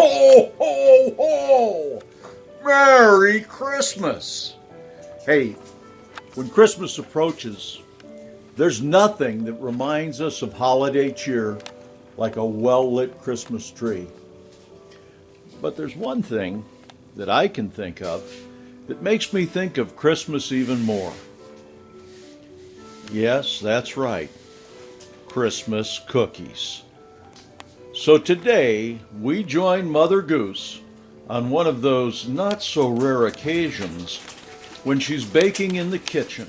Ho, ho, ho! Merry Christmas! Hey, when Christmas approaches, there's nothing that reminds us of holiday cheer like a well-lit Christmas tree. But there's one thing that I can think of that makes me think of Christmas even more. Yes, that's right, Christmas cookies. So today, we join Mother Goose on one of those not so rare occasions when she's baking in the kitchen.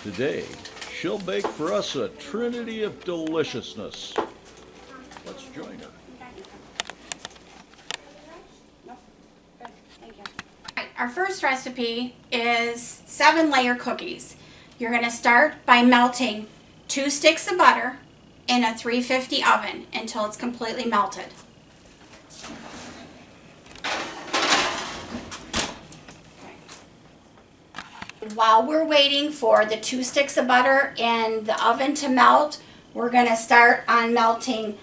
Today, she'll bake for us a trinity of deliciousness. Let's join her. Our first recipe is 7-layer cookies. You're going to start by melting 2 sticks of butter in a 350 oven until it's completely melted. While we're waiting for the 2 sticks of butter in the oven to melt, we're going to start on melting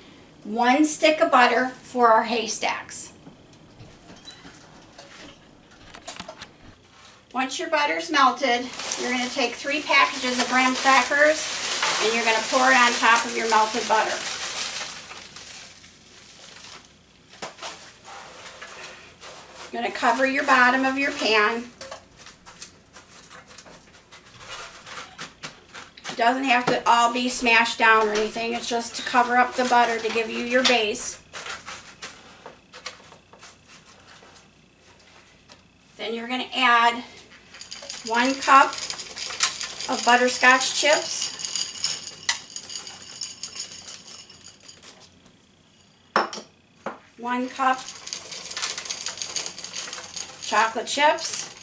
1 stick of butter for our haystacks. Once your butter's melted, you're going to take 3 packages of graham crackers and you're going to pour it on top of your melted butter. You're going to cover your bottom of your pan. It doesn't have to all be smashed down or anything, it's just to cover up the butter to give you your base. Then you're going to add 1 cup of butterscotch chips, 1 cup chocolate chips,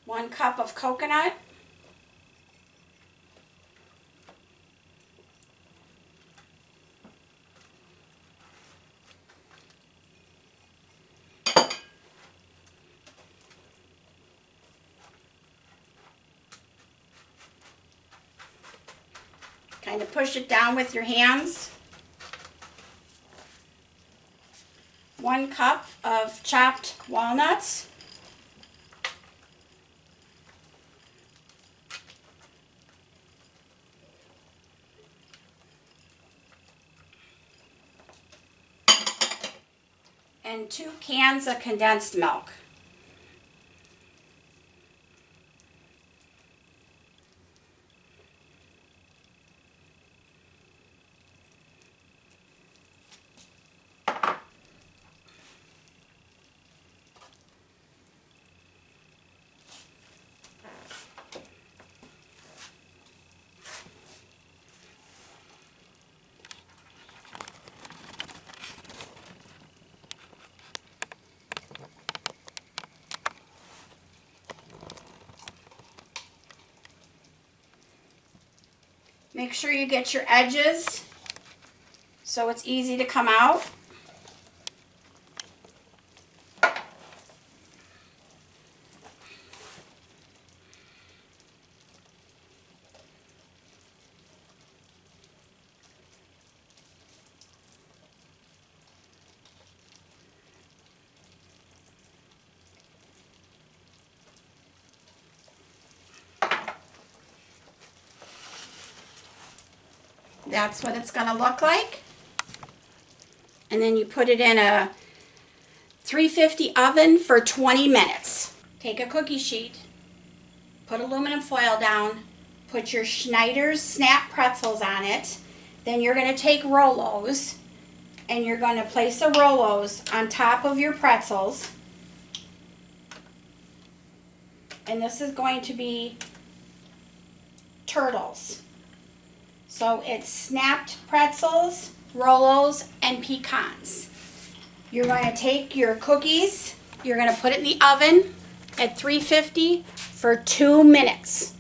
1 cup of coconut, kind of push it down with your hands. 1 cup of chopped walnuts. And 2 cans of condensed milk. Make sure you get your edges so it's easy to come out. That's what it's going to look like. And then you put it in a 350 oven for 20 minutes. Take a cookie sheet, put aluminum foil down, put your Schneider's snap pretzels on it. Then you're going to take Rolos and you're going to place the Rolos on top of your pretzels. And this is going to be turtles. So it's snapped pretzels, Rolos, and pecans. You're going to take your cookies, you're going to put it in the oven at 350 for 2 minutes.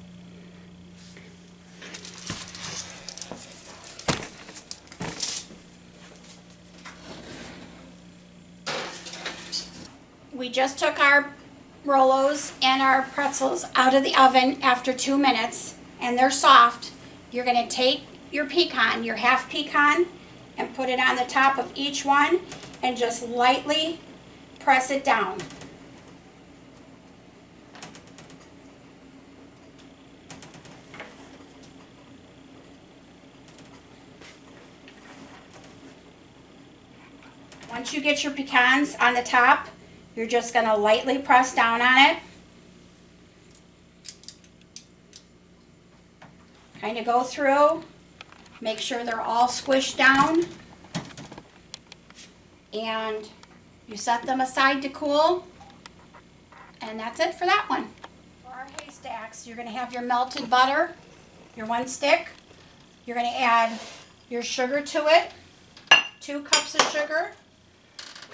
We just took our Rolos and our pretzels out of the oven after 2 minutes. and they're soft, you're going to take your pecan, your half pecan, and put it on the top of each one and just lightly press it down. Once you get your pecans on the top, you're just going to lightly press down on it. Kind of go through, make sure they're all squished down, and you set them aside to cool, and that's it for that one. For our haystacks, you're going to have your melted butter, your 1 stick. You're going to add your sugar to it, 2 cups of sugar.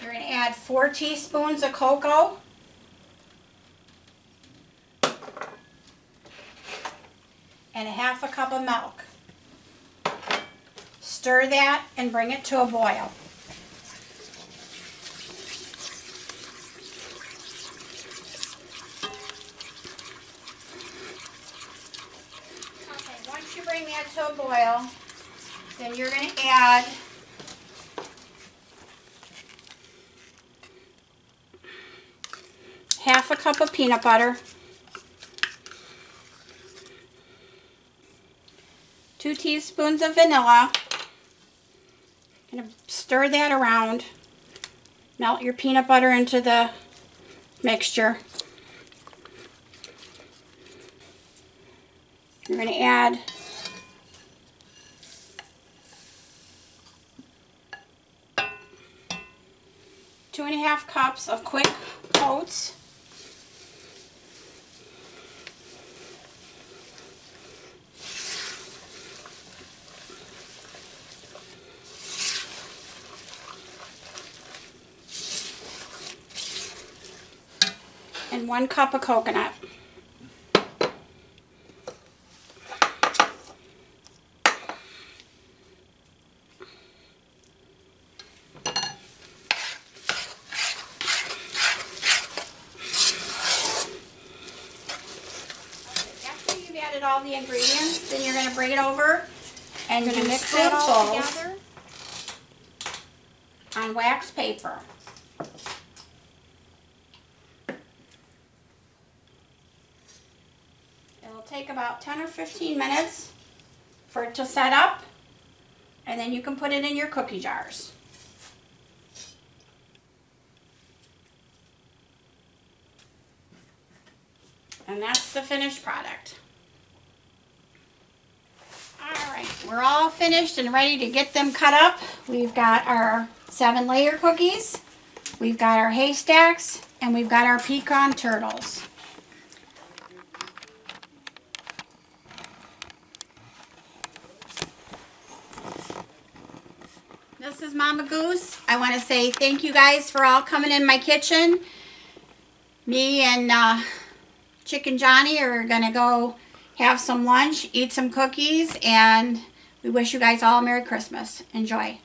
You're going to add 4 teaspoons of cocoa. And a half a cup of milk. Stir that and bring it to a boil. Okay, once you bring that to a boil, then you're going to add half a cup of peanut butter, 2 teaspoons of vanilla. Gonna stir that around. Melt your peanut butter into the mixture. You're gonna add two and a half cups of quick oats. And 1 cup of coconut. After you've added all the ingredients, then you're going to bring it over and you're going to mix it all together on wax paper. It'll take about 10 or 15 minutes for it to set up, and then you can put it in your cookie jars. And that's the finished product. Alright, we're all finished and ready to get them cut up. We've got our 7-layer cookies, we've got our haystacks, and we've got our pecan turtles. This is Mama Goose. I want to say thank you guys for all coming in my kitchen. Me and Chicken Johnny are going to go have some lunch, eat some cookies, and we wish you guys all a Merry Christmas. Enjoy.